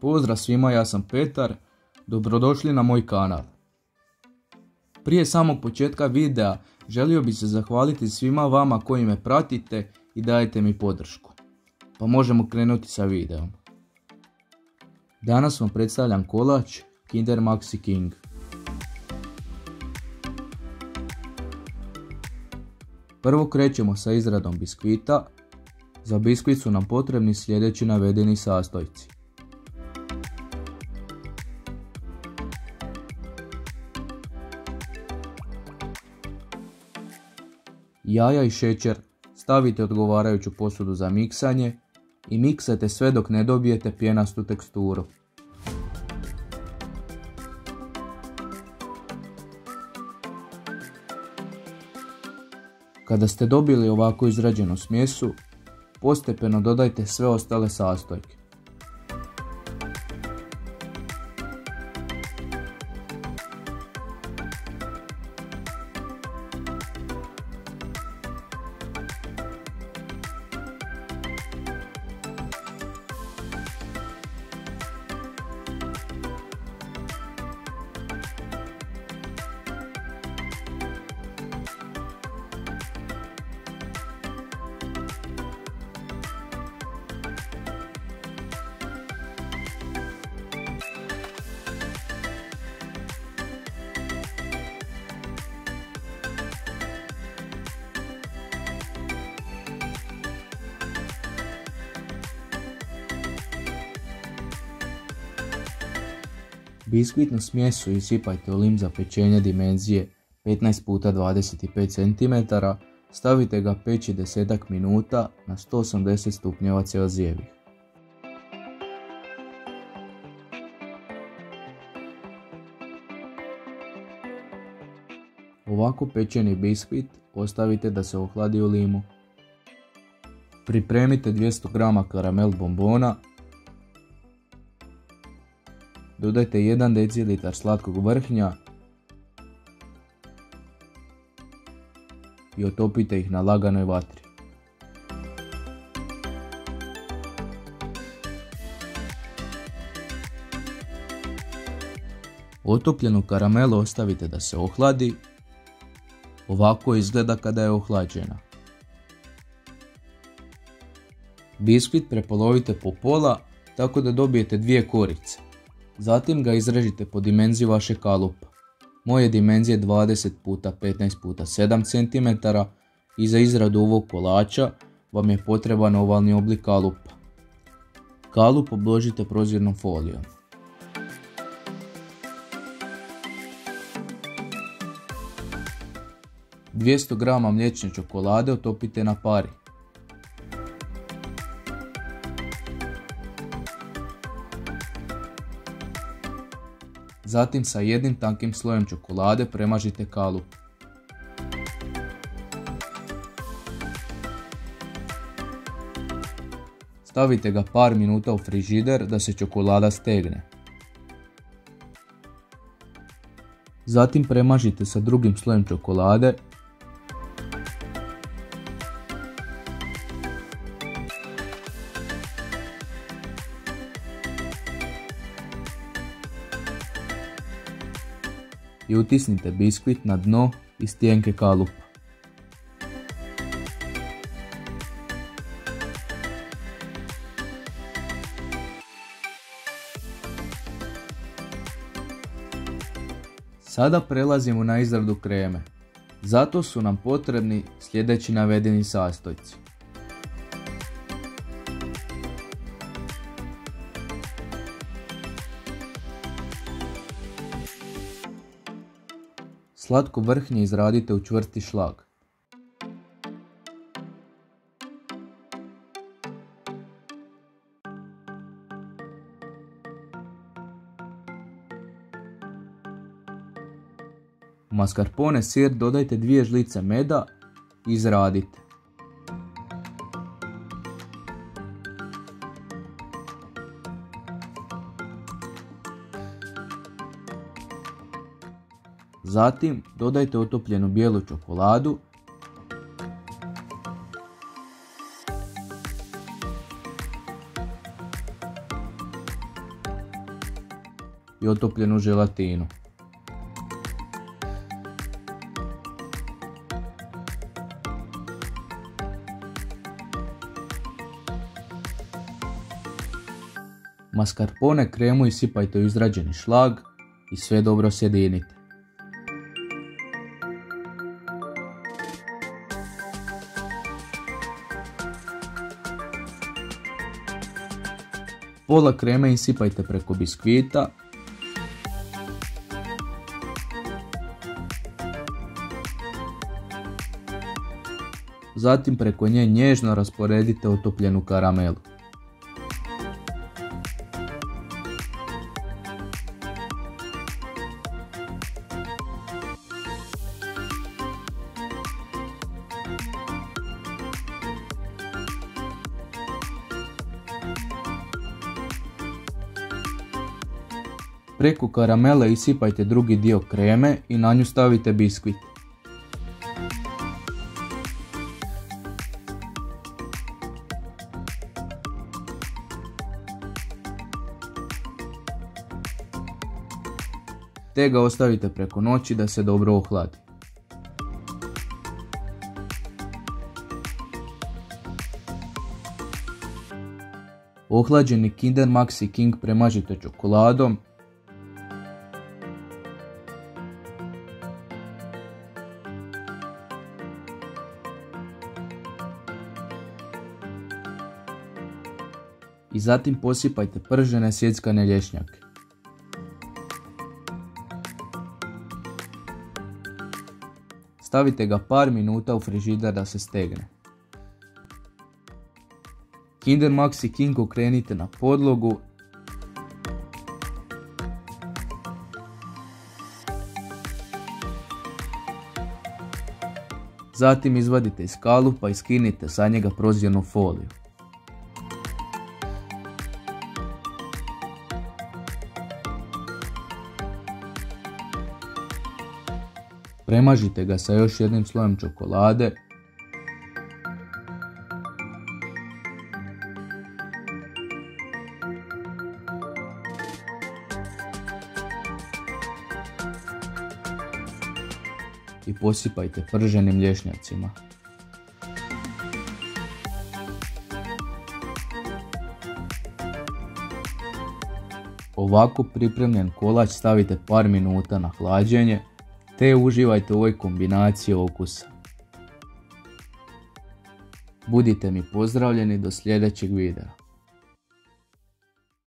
Pozdrav svima, ja sam Petar, dobrodošli na moj kanal. Prije samog početka videa želio bih se zahvaliti svima vama koji me pratite i dajete mi podršku. Pa možemo krenuti sa videom. Danas vam predstavljam kolač Kinder Maxi King. Prvo krećemo sa izradom biskvita. Za biskvit su nam potrebni sljedeći navedeni sastojci. Jaja i šećer stavite odgovarajuću posudu za miksanje i miksajte sve dok ne dobijete pjenastu teksturu. Kada ste dobili ovako izrađenu smjesu, postepeno dodajte sve ostale sastojke. Biskvitnu smjesu isipajte u lim za pečenje dimenzije 15x25 cm, stavite ga peći 10 minuta na 180 stupnjeva Celzijevih. Ovako pečeni biskvit ostavite da se ohladi u limu. Pripremite 200 g karamel bombona. Dodajte 1 dl slatkog vrhnja i otopite ih na laganoj vatri. Otopljenu karamelu ostavite da se ohladi. Ovako izgleda kada je ohlađena. Biskvit prepolovite po pola tako da dobijete 2 korice. Zatim ga izrežite po dimenziji vašeg kalupa. Moje dimenzije 20x15x7 cm i za izradu ovog kolača vam je potreban ovalni oblik kalupa. Kalup obložite prozirnom folijom. Dvjesto g mliječne čokolade otopite na pari. Zatim sa jednim tankim slojem čokolade premažite kalup. Stavite ga par minuta u frižider da se čokolada stegne. Zatim premažite sa drugim slojem čokolade. I utisnite biskvit na dno i stijenke kalupa. Sada prelazimo na izradu kreme. Zato su nam potrebni sljedeći navedeni sastojci. Slatko vrhnje izradite u čvrsti šlag. U mascarpone sir dodajte 2 žlice meda i izradite. Zatim dodajte otopljenu bijelu čokoladu i otopljenu želatinu. Mascarpone kremu isipajte u izrađeni šlag i sve dobro sjedinite. Pola kreme isipajte preko biskvita. Zatim preko nje nježno rasporedite otopljenu karamelu. Preko karamele isipajte drugi dio kreme i na nju stavite biskvit. Te ga ostavite preko noći da se dobro ohladi. Ohlađeni Kinder Maxi King premažite čokoladom. I zatim posipajte pržene sjeckane lješnjake. Stavite ga par minuta u frižider da se stegne. Kinder Maxi King okrenite na podlogu. Zatim izvadite iz kalupa i skinite sa njega prozirnu foliju. Premažite ga sa još jednim slojem čokolade. I posipajte prženim lješnjacima. Ovako pripremljen kolač stavite par minuta na hlađenje, te uživajte u ovoj kombinaciji okusa. Budite mi pozdravljeni do sljedećeg videa.